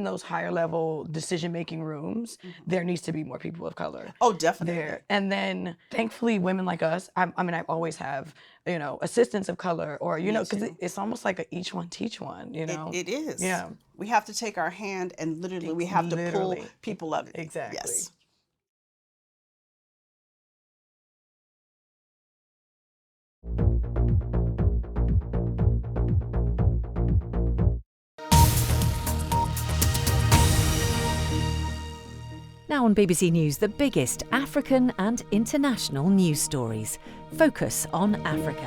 In those higher level decision-making rooms, there needs to be more people of color. Oh, definitely. There. And then thankfully women like us, I mean, I always have, assistants of color or, because it's almost like a each one teach one, It is. Yeah. We have to take our hand and literally we have to pull people up. Exactly. Yes. Now on BBC News, the biggest African and international news stories. Focus on Africa.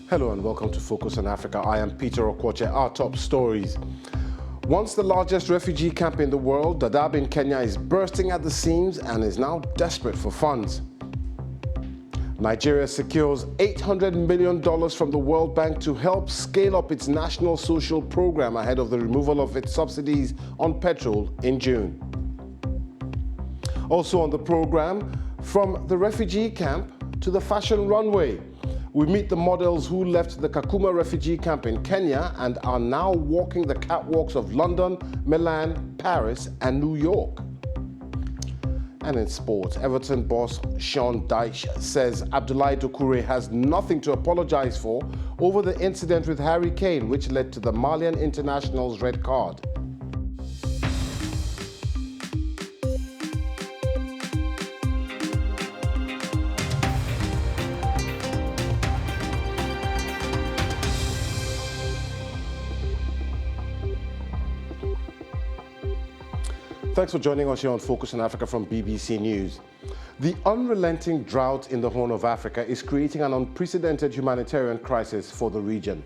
Hello and welcome to Focus on Africa. I am Peter Okwoche. Our top stories. Once the largest refugee camp in the world, Dadaab in Kenya is bursting at the seams and is now desperate for funds. Nigeria secures $800 million from the World Bank to help scale up its national social program ahead of the removal of its subsidies on petrol in June. Also on the program, from the refugee camp to the fashion runway, we meet the models who left the Kakuma refugee camp in Kenya and are now walking the catwalks of London, Milan, Paris, and New York. And in sports, Everton boss Sean Dyche says Abdoulaye Doucouré has nothing to apologise for over the incident with Harry Kane, which led to the Malian international's red card. Thanks for joining us here on Focus on Africa from BBC News. The unrelenting drought in the Horn of Africa is creating an unprecedented humanitarian crisis for the region.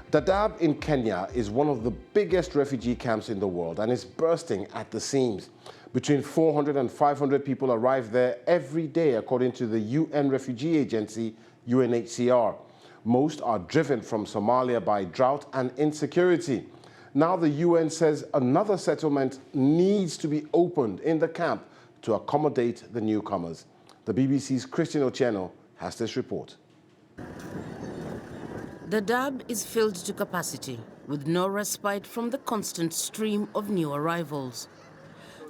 Dadaab in Kenya is one of the biggest refugee camps in the world and is bursting at the seams. Between 400 and 500 people arrive there every day, according to the UN refugee agency, UNHCR. Most are driven from Somalia by drought and insecurity. Now the UN says another settlement needs to be opened in the camp to accommodate the newcomers. The BBC's Christian Otieno has this report. Dadaab is filled to capacity, with no respite from the constant stream of new arrivals.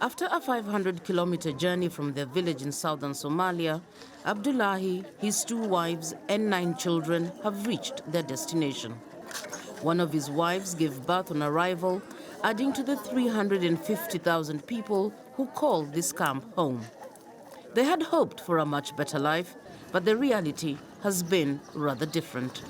After a 500-kilometer journey from their village in southern Somalia, Abdullahi, his 2 wives and 9 children have reached their destination. One of his wives gave birth on arrival, adding to the 350,000 people who call this camp home. They had hoped for a much better life, but the reality has been rather different.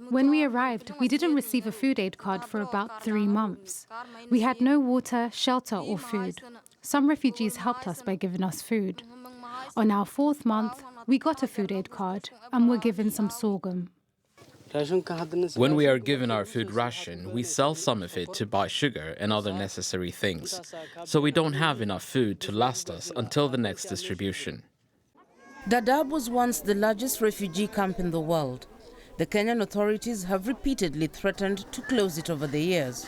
When we arrived, we didn't receive a food aid card for about 3 months. We had no water, shelter or food. Some refugees helped us by giving us food. On our 4th month, we got a food aid card and were given some sorghum. When we are given our food ration, we sell some of it to buy sugar and other necessary things. So we don't have enough food to last us until the next distribution. Dadaab was once the largest refugee camp in the world. The Kenyan authorities have repeatedly threatened to close it over the years.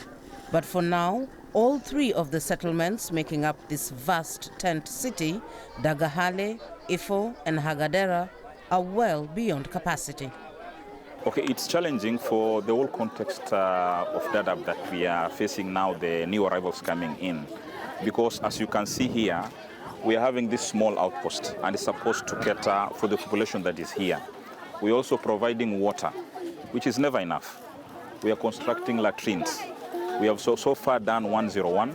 But for now, all 3 of the settlements making up this vast tent city, Dagahale, Ifo and Hagadera, are well beyond capacity. Okay, it's challenging for the whole context of Dadaab that we are facing now, the new arrivals coming in. Because as you can see here, we are having this small outpost and it's supposed to cater for the population that is here. We're also providing water, which is never enough. We are constructing latrines. We have so far done 101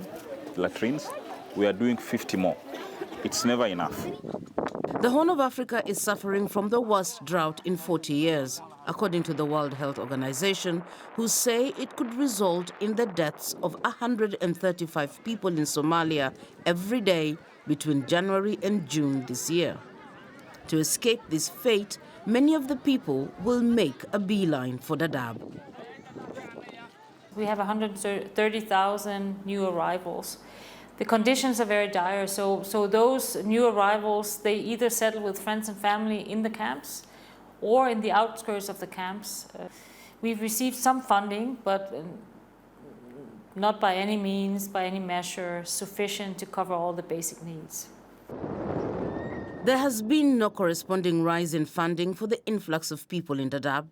latrines. We are doing 50 more. It's never enough. The Horn of Africa is suffering from the worst drought in 40 years, according to the World Health Organization, who say it could result in the deaths of 135 people in Somalia every day between January and June this year. To escape this fate, many of the people will make a beeline for Dadaab. We have 130,000 new arrivals. The conditions are very dire, so those new arrivals, they either settle with friends and family in the camps or in the outskirts of the camps. We've received some funding, but not by any means, by any measure, sufficient to cover all the basic needs. There has been no corresponding rise in funding for the influx of people in Dadaab.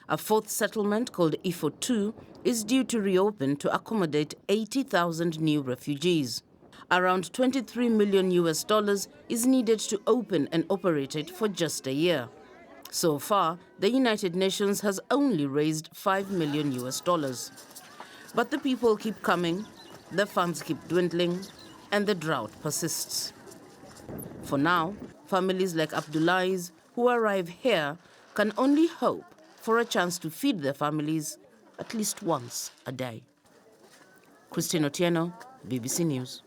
A fourth settlement called Ifo 2 is due to reopen to accommodate 80,000 new refugees. Around $23 million is needed to open and operate it for just a year. So far, the United Nations has only raised $5 million. But the people keep coming, the funds keep dwindling, and the drought persists. For now, families like Abdullah's who arrive here can only hope for a chance to feed their families at least once a day. Christine Otieno, BBC News.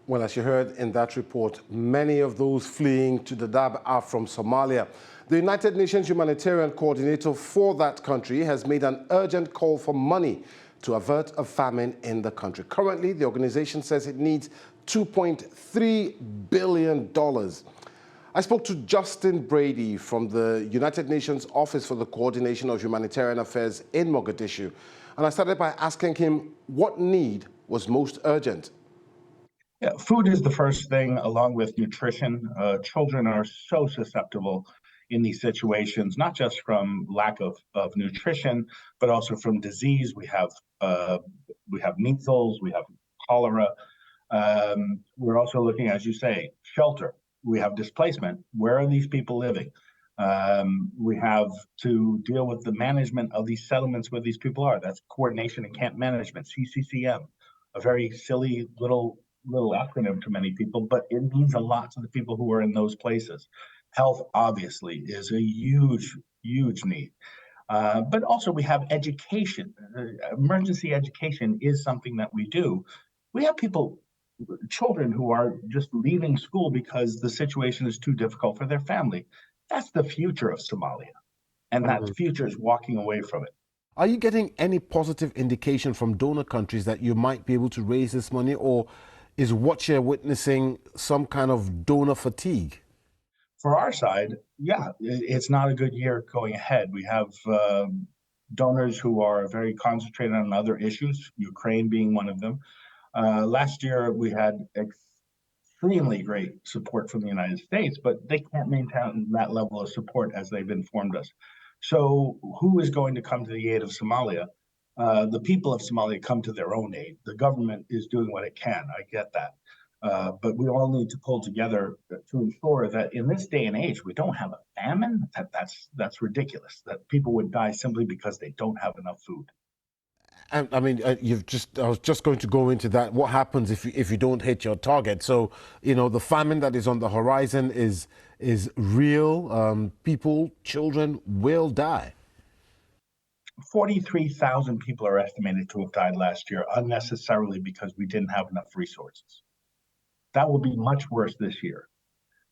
Well, as you heard in that report, many of those fleeing to Dadaab are from Somalia. The United Nations humanitarian coordinator for that country has made an urgent call for money to avert a famine in the country. Currently, the organization says it needs $2.3 billion. I spoke to Justin Brady from the United Nations Office for the Coordination of Humanitarian Affairs in Mogadishu, and I started by asking him what need was most urgent. Yeah, food is the first thing, along with nutrition. Children are so susceptible in these situations, not just from lack of nutrition, but also from disease. We have measles, we have cholera. We're also looking, as you say, shelter. We have displacement. Where are these people living? We have to deal with the management of these settlements where these people are. That's Coordination and Camp Management, CCCM, a very silly little acronym to many people, but it means a lot to the people who are in those places. Health, obviously, is a huge, huge need. But also we have education. Emergency education is something that we do. We have children who are just leaving school because the situation is too difficult for their family. That's the future of Somalia. And that future is walking away from it. Are you getting any positive indication from donor countries that you might be able to raise this money, or is what you're witnessing some kind of donor fatigue? For our side, yeah, it's not a good year going ahead. We have donors who are very concentrated on other issues, Ukraine being one of them. Last year, we had extremely great support from the United States, but they can't maintain that level of support as they've informed us. So who is going to come to the aid of Somalia? The people of Somalia come to their own aid. The government is doing what it can. I get that. But we all need to pull together to ensure that in this day and age, we don't have a famine. That's ridiculous, that people would die simply because they don't have enough food. I mean, I was just going to go into that. What happens if you don't hit your target? So, you know, the famine that is on the horizon is real. People, children will die. 43,000 people are estimated to have died last year unnecessarily because we didn't have enough resources. That will be much worse this year.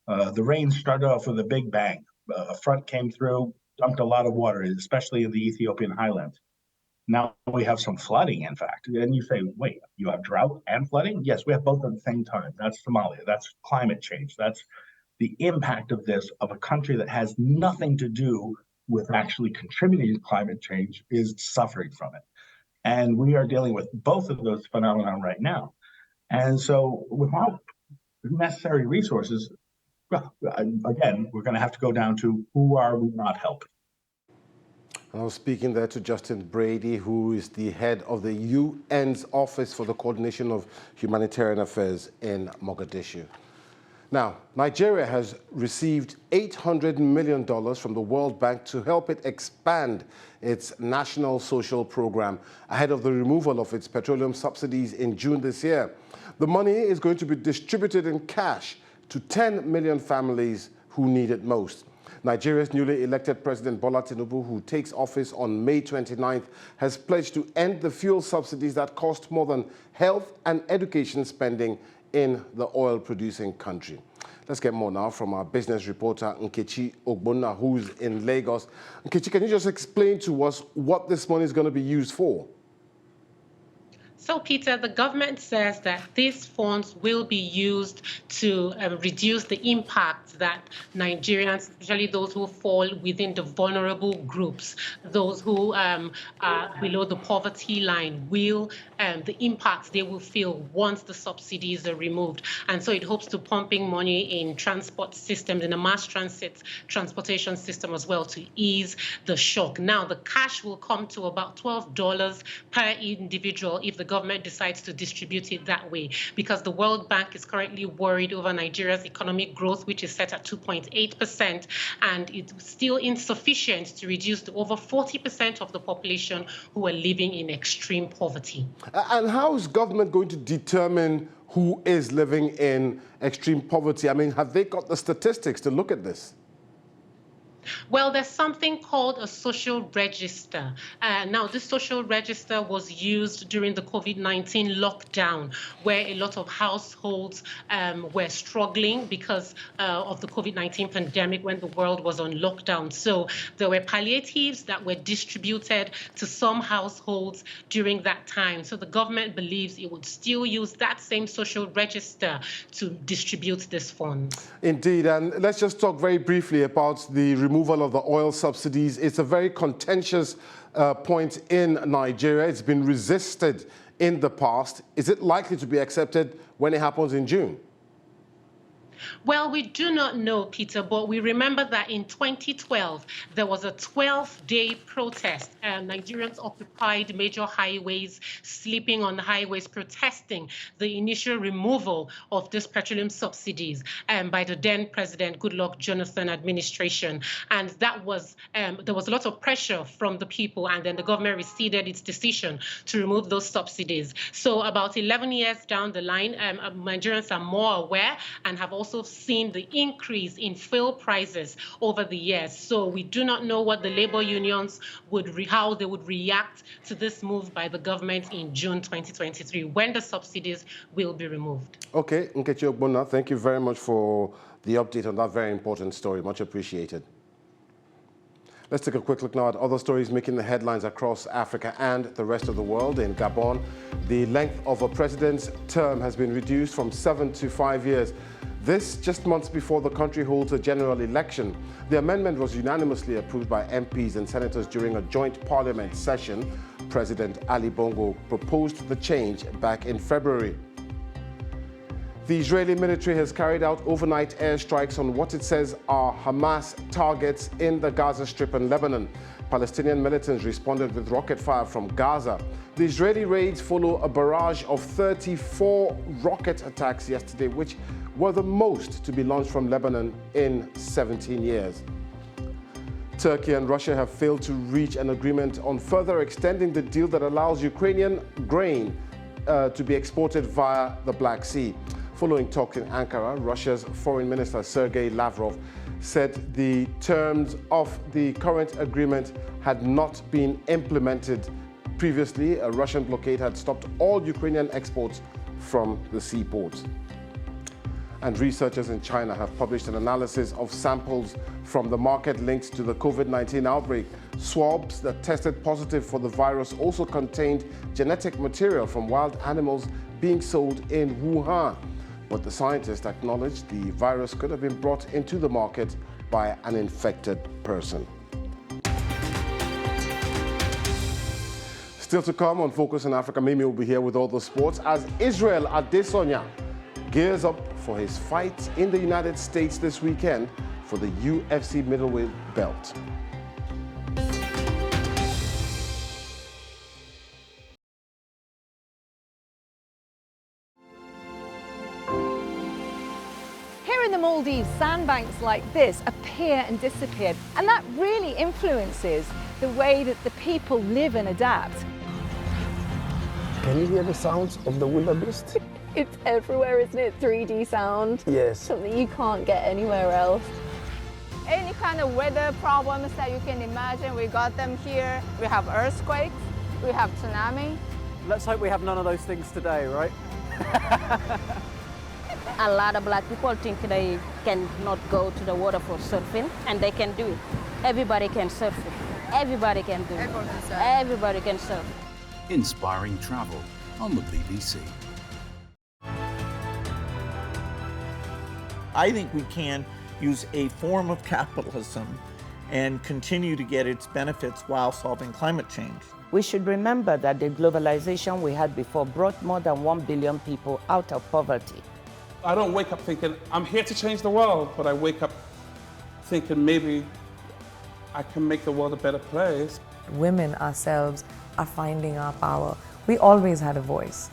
The rain started off with a big bang. A front came through, dumped a lot of water, especially in the Ethiopian highlands. Now we have some flooding, in fact. And you say, wait, you have drought and flooding? Yes, we have both at the same time. That's Somalia. That's climate change. That's the impact of this, of a country that has nothing to do with actually contributing to climate change, is suffering from it. And we are dealing with both of those phenomena right now. And so without necessary resources, well, again, we're going to have to go down to who are we not helping. I was speaking there to Justin Brady, who is the head of the UN's Office for the Coordination of Humanitarian Affairs in Mogadishu. Now, Nigeria has received $800 million from the World Bank to help it expand its national social program ahead of the removal of its petroleum subsidies in June this year. The money is going to be distributed in cash to 10 million families who need it most. Nigeria's newly elected President Bola Tinubu, who takes office on May 29th, has pledged to end the fuel subsidies that cost more than health and education spending in the oil-producing country. Let's get more now from our business reporter, Nkechi Ogbonna, who's in Lagos. Nkechi, can you just explain to us what this money is going to be used for? So, Peter, the government says that these funds will be used to reduce the impact that Nigerians, especially those who fall within the vulnerable groups, those who are below the poverty line, the impacts they will feel once the subsidies are removed. And so it hopes to pumping money in transport systems, in a mass transit transportation system as well, to ease the shock. Now, the cash will come to about $12 per individual if the government decides to distribute it that way, because the World Bank is currently worried over Nigeria's economic growth, which is set at 2.8%, and it's still insufficient to reduce the over 40% of the population who are living in extreme poverty. And how is government going to determine who is living in extreme poverty? I mean, have they got the statistics to look at this? Well, there's something called a social register. Now, this social register was used during the COVID-19 lockdown, where a lot of households were struggling because of the COVID-19 pandemic when the world was on lockdown. So there were palliatives that were distributed to some households during that time. So the government believes it would still use that same social register to distribute this fund. Indeed, and let's just talk very briefly about the removal of the oil subsidies. It's a very contentious point in Nigeria. It's been resisted in the past. Is it likely to be accepted when it happens in June? Well, we do not know, Peter, but we remember that in 2012, there was a 12-day protest. Nigerians occupied major highways, sleeping on the highways, protesting the initial removal of these petroleum subsidies by the then President Goodluck Jonathan administration. And that was, there was a lot of pressure from the people, and then the government rescinded its decision to remove those subsidies. So about 11 years down the line, Nigerians are more aware and have also seen the increase in fuel prices over the years. So we do not know what the labor unions how they would react to this move by the government in June 2023, when the subsidies will be removed. Okay, Nkechi Ogbonna, thank you very much for the update on that very important story. Much appreciated. Let's take a quick look now at other stories making the headlines across Africa and the rest of the world. In Gabon, the length of a president's term has been reduced from 7 to 5 years. This just months before the country holds a general election. The amendment was unanimously approved by MPs and senators during a joint parliament session. President Ali Bongo proposed the change back in February. The Israeli military has carried out overnight airstrikes on what it says are Hamas targets in the Gaza Strip and Lebanon. Palestinian militants responded with rocket fire from Gaza. The Israeli raids follow a barrage of 34 rocket attacks yesterday, which were the most to be launched from Lebanon in 17 years. Turkey and Russia have failed to reach an agreement on further extending the deal that allows Ukrainian grain to be exported via the Black Sea. Following talks in Ankara, Russia's Foreign Minister Sergei Lavrov said the terms of the current agreement had not been implemented. Previously, a Russian blockade had stopped all Ukrainian exports from the seaports. And researchers in China have published an analysis of samples from the market linked to the COVID-19 outbreak. Swabs that tested positive for the virus also contained genetic material from wild animals being sold in Wuhan. But the scientists acknowledged the virus could have been brought into the market by an infected person. Still to come on Focus on Africa, Mimi will be here with all the sports as Israel Adesanya gears up for his fight in the United States this weekend for the UFC middleweight belt. Here in the Maldives, sandbanks like this appear and disappear, and that really influences the way that the people live and adapt. Can you hear the sounds of the wildebeest? It's everywhere, isn't it? 3D sound. Yes. Something you can't get anywhere else. Any kind of weather problems that you can imagine, we got them here. We have earthquakes, we have tsunami. Let's hope we have none of those things today, right? A lot of black people think they cannot go to the water for surfing, and they can do it. Everybody can surf it. Everybody can do it. Everybody can surf. Inspiring travel, on the BBC. I think we can use a form of capitalism and continue to get its benefits while solving climate change. We should remember that the globalization we had before brought more than 1 billion people out of poverty. I don't wake up thinking, I'm here to change the world, but I wake up thinking maybe I can make the world a better place. Women ourselves are finding our power. We always had a voice.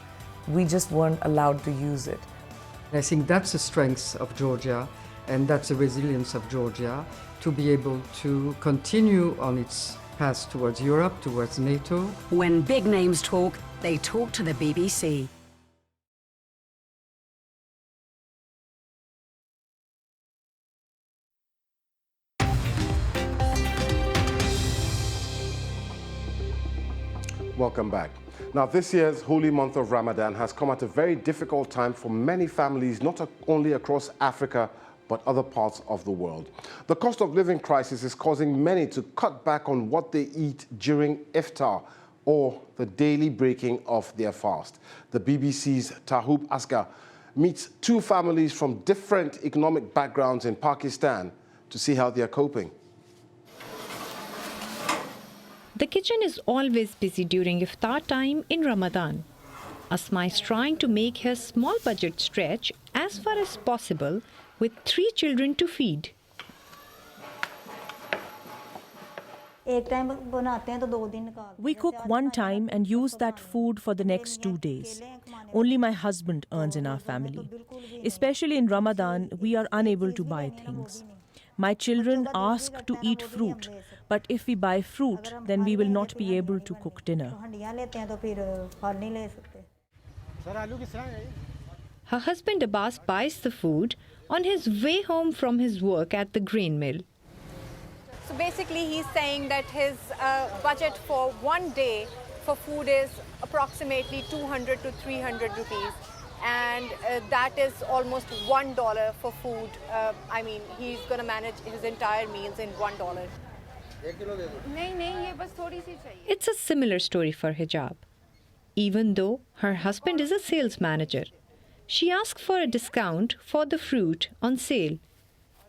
We just weren't allowed to use it. I think that's the strength of Georgia, and that's the resilience of Georgia, to be able to continue on its path towards Europe, towards NATO. When big names talk, they talk to the BBC. Welcome back. Now, this year's holy month of Ramadan has come at a very difficult time for many families, not only across Africa, but other parts of the world. The cost of living crisis is causing many to cut back on what they eat during iftar, or the daily breaking of their fast. The BBC's Tahub Asghar meets two families from different economic backgrounds in Pakistan to see how they are coping. The kitchen is always busy during iftar time in Ramadan. Asma is trying to make her small budget stretch as far as possible with 3 children to feed. We cook one time and use that food for the next 2 days. Only my husband earns in our family. Especially in Ramadan, we are unable to buy things. My children ask to eat fruit, but if we buy fruit, then we will not be able to cook dinner. Her husband Abbas buys the food on his way home from his work at the grain mill. So basically he's saying that his budget for one day for food is approximately 200 to 300 rupees. And that is almost $1 for food. I mean, he's going to manage his entire meals in $1. It's a similar story for Hijab. Even though her husband is a sales manager, she asked for a discount for the fruit on sale.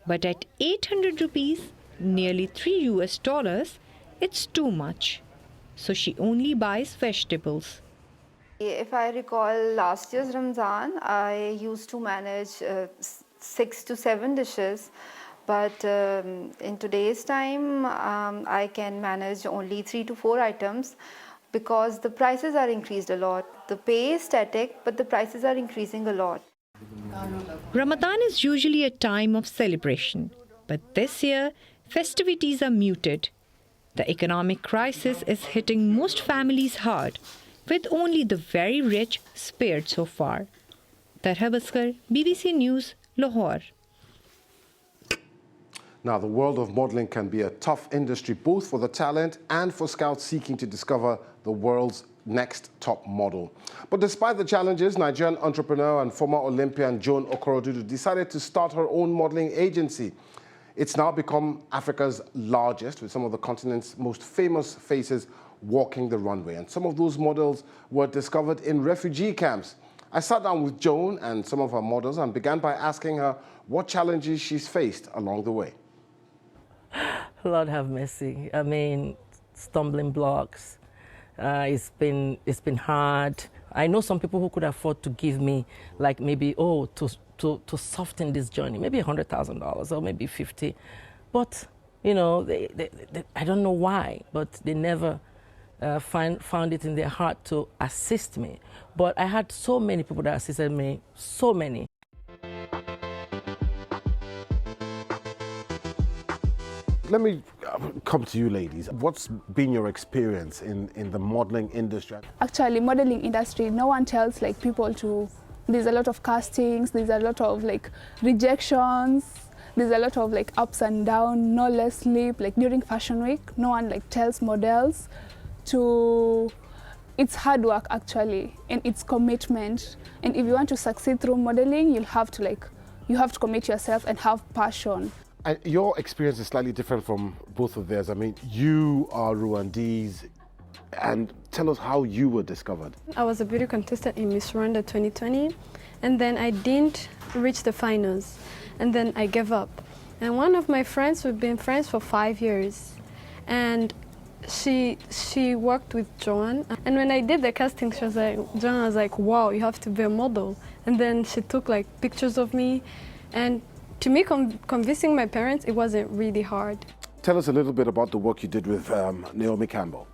But at 800 rupees, nearly $3, it's too much. So she only buys vegetables. If I recall last year's Ramzan, I used to manage 6 to 7 dishes. But in today's time, I can manage only 3 to 4 items because the prices are increased a lot. The pay is static, but the prices are increasing a lot. Ramadan is usually a time of celebration, but this year, festivities are muted. The economic crisis is hitting most families hard, with only the very rich spared so far. Tahub Asghar, BBC News, Lahore. Now, the world of modeling can be a tough industry, both for the talent and for scouts seeking to discover the world's next top model. But despite the challenges, Nigerian entrepreneur and former Olympian Joan Okorodudu decided to start her own modeling agency. It's now become Africa's largest, with some of the continent's most famous faces walking the runway. And some of those models were discovered in refugee camps. I sat down with Joan and some of her models and began by asking her what challenges she's faced along the way. Lord have mercy. I mean, stumbling blocks. It's been hard. I know some people who could afford to give me, like maybe, to soften this journey, maybe $100,000 or maybe 50. But, you know, they I don't know why, but they never found it in their heart to assist me. But I had so many people that assisted me, so many. Let me come to you, ladies. What's been your experience in the modeling industry? Actually, modeling industry, no one tells like people to. There's a lot of castings. There's a lot of like rejections. There's a lot of like ups and downs, no less sleep. Like during Fashion Week, no one like tells models to. It's hard work actually, and it's commitment. And if you want to succeed through modeling, you have to commit yourself and have passion. And your experience is slightly different from both of theirs. I mean, you are Rwandese, And tell us how you were discovered. I was a beauty contestant in Miss Rwanda 2020, and then I didn't reach the finals, and then I gave up. And one of my friends, we've been friends for 5 years, and she worked with Joan. And when I did the casting, Joan was like, wow, you have to be a model. And then she took like pictures of me, and to me, convincing my parents, it wasn't really hard. Tell us a little bit about the work you did with Naomi Campbell.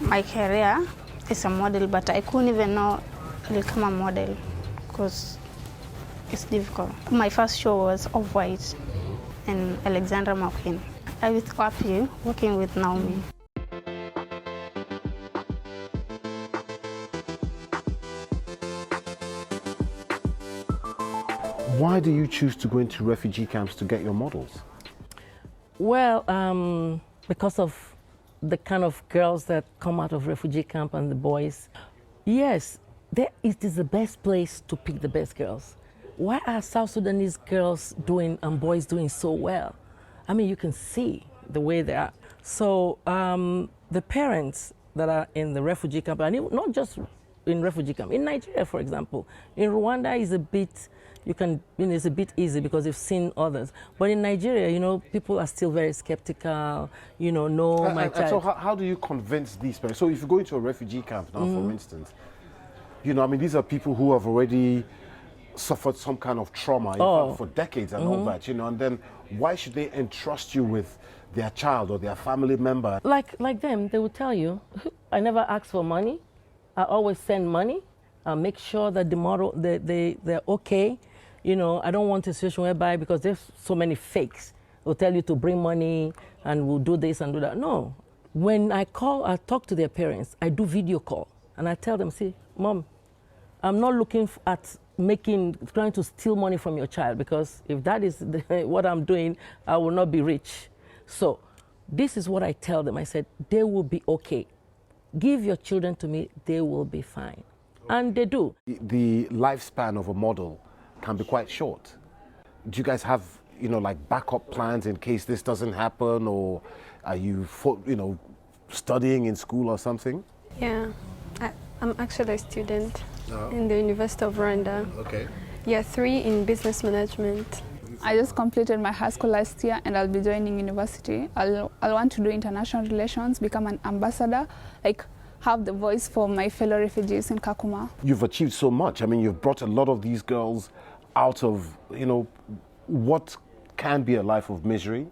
My career is a model, but I couldn't even know I'll become a model because it's difficult. My first show was Okwoche and Alexandra McQueen. I was happy working with Naomi. Why do you choose to go into refugee camps to get your models? Well, because of the kind of girls that come out of refugee camp and the boys. Yes, it is the best place to pick the best girls. Why are South Sudanese girls doing and boys doing so well? I mean, you can see the way they are. So the parents that are in the refugee camp, and not just in refugee camp, in Nigeria, for example, in Rwanda is a bit, it's a bit easy because they've seen others. But in Nigeria, people are still very skeptical, my child. So how do you convince these parents? So if you go into a refugee camp now, for instance, these are people who have already suffered some kind of trauma for decades and all that, and then why should they entrust you with their child or their family member? Like them, they will tell you, I never ask for money. I always send money. I make sure that they're okay. I don't want a situation whereby, because there's so many fakes, they'll tell you to bring money and we'll do this and do that. No. When I talk to their parents, I do video call and I tell them, see, Mom, I'm not looking at trying to steal money from your child, because if that is what I'm doing, I will not be rich. So this is what I tell them. I said, they will be okay. Give your children to me, they will be fine. And they do. The lifespan of a model can be quite short. Do you guys have, like backup plans in case this doesn't happen, or are you, studying in school or something? Yeah, I'm actually a student in the University of Rwanda. Okay. Year 3 in business management. I just completed my high school last year and I'll be joining university. I'll want to do international relations, become an ambassador, have the voice for my fellow refugees in Kakuma. You've achieved so much. You've brought a lot of these girls out of, what can be a life of misery.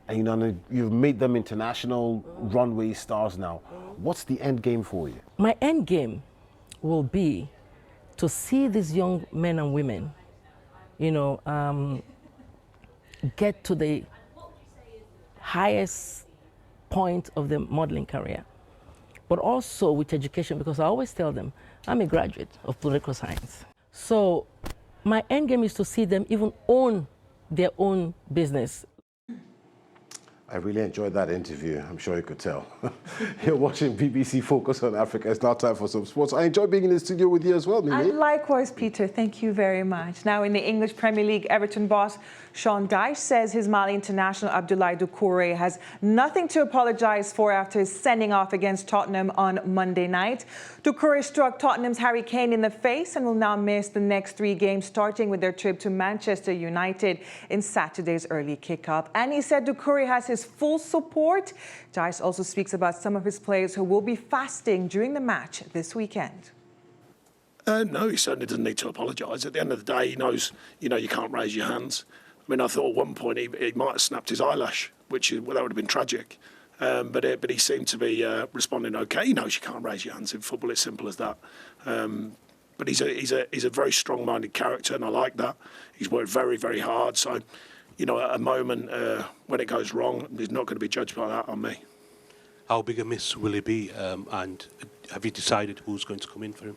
And you've made them international runway stars now. What's the end game for you? My end game will be to see these young men and women, get to the highest point of their modeling career. But also with education, because I always tell them, I'm a graduate of political science. So my end game is to see them even own their own business. I really enjoyed that interview. I'm sure you could tell. You're watching BBC Focus on Africa. It's now time for some sports. I enjoy being in the studio with you as well, Mimi. And likewise, Peter. Thank you very much. Now, in the English Premier League, Everton boss Sean Dyche says his Mali international Abdoulaye Doucouré has nothing to apologise for after his sending off against Tottenham on Monday night. Doucouré struck Tottenham's Harry Kane in the face and will now miss the next 3 games, starting with their trip to Manchester United in Saturday's early kickoff. And he said Doucouré has his full support. Dyche also speaks about some of his players who will be fasting during the match this weekend. No, he certainly doesn't need to apologise. At the end of the day, he knows, you can't raise your hands. I thought at one point he might have snapped his eyelash, that would have been tragic. But he seemed to be responding okay. He knows you can't raise your hands in football. It's simple as that. But he's a very strong-minded character, and I like that. He's worked very, very hard. So, at a moment when it goes wrong, he's not going to be judged by that on me. How big a miss will he be? And have you decided who's going to come in for him?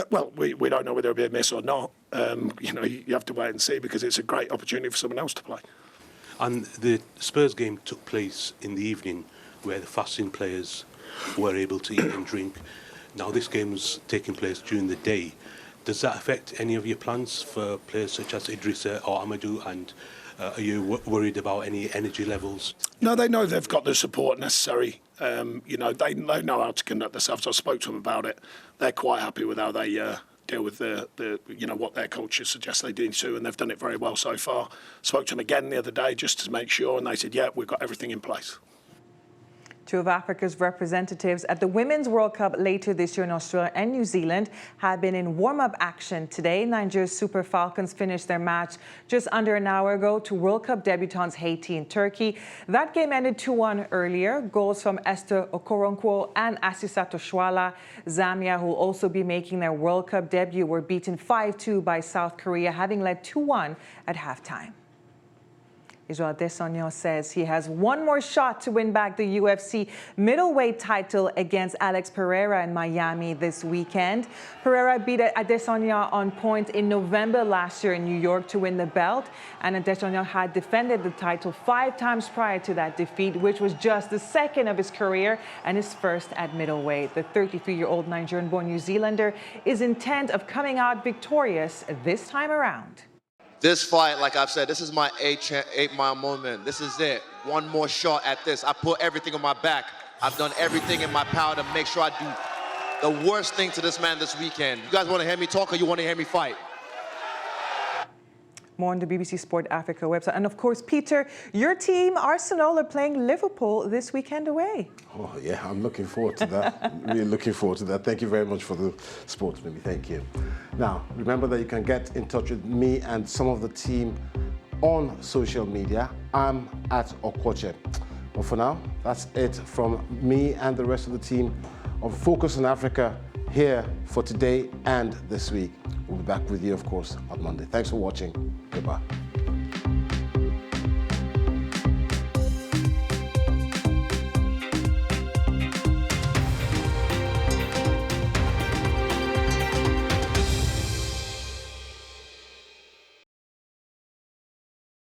Well, we don't know whether it'll be a miss or not. You have to wait and see, because it's a great opportunity for someone else to play. And the Spurs game took place in the evening, where the fasting players were able to eat and drink. Now this game was taking place during the day. Does that affect any of your plans for players such as Idrissa or Amadou, and are you worried about any energy levels? No, they know they've got the support necessary. You know, they know how to conduct themselves. I spoke to them about it. They're quite happy with how they deal with the you know, what their culture suggests they do too, and they've done it very well so far. Spoke to them again the other day just to make sure, and they said, yeah, we've got everything in place. Two of Africa's representatives at the Women's World Cup later this year in Australia and New Zealand have been in warm-up action today. Nigeria's Super Falcons finished their match just under an hour ago to World Cup debutants Haiti and Turkey. That game ended 2-1 earlier. Goals from Esther Okoronkwo and Asisato Shwala. Zambia, who will also be making their World Cup debut, were beaten 5-2 by South Korea, having led 2-1 at halftime. Israel Adesanya says he has one more shot to win back the UFC middleweight title against Alex Pereira in Miami this weekend. Pereira beat Adesanya on point in November last year in New York to win the belt, and Adesanya had defended the title 5 times prior to that defeat, which was just the second of his career and his first at middleweight. The 33-year-old Nigerian-born New Zealander is intent of coming out victorious this time around. This fight, like I've said, this is my 8-mile moment. This is it. One more shot at this. I put everything on my back. I've done everything in my power to make sure I do the worst thing to this man this weekend. You guys want to hear me talk or you want to hear me fight? More on the BBC Sport Africa website. And of course, Peter, your team, Arsenal, are playing Liverpool this weekend away. Oh, yeah, I'm looking forward to that. Really looking forward to that. Thank you very much for the sports, baby. Thank you. Now, remember that you can get in touch with me and some of the team on social media. I'm at Okwoche. But for now, that's it from me and the rest of the team of Focus on Africa here for today and this week. We'll be back with you, of course, on Monday. Thanks for watching. Goodbye.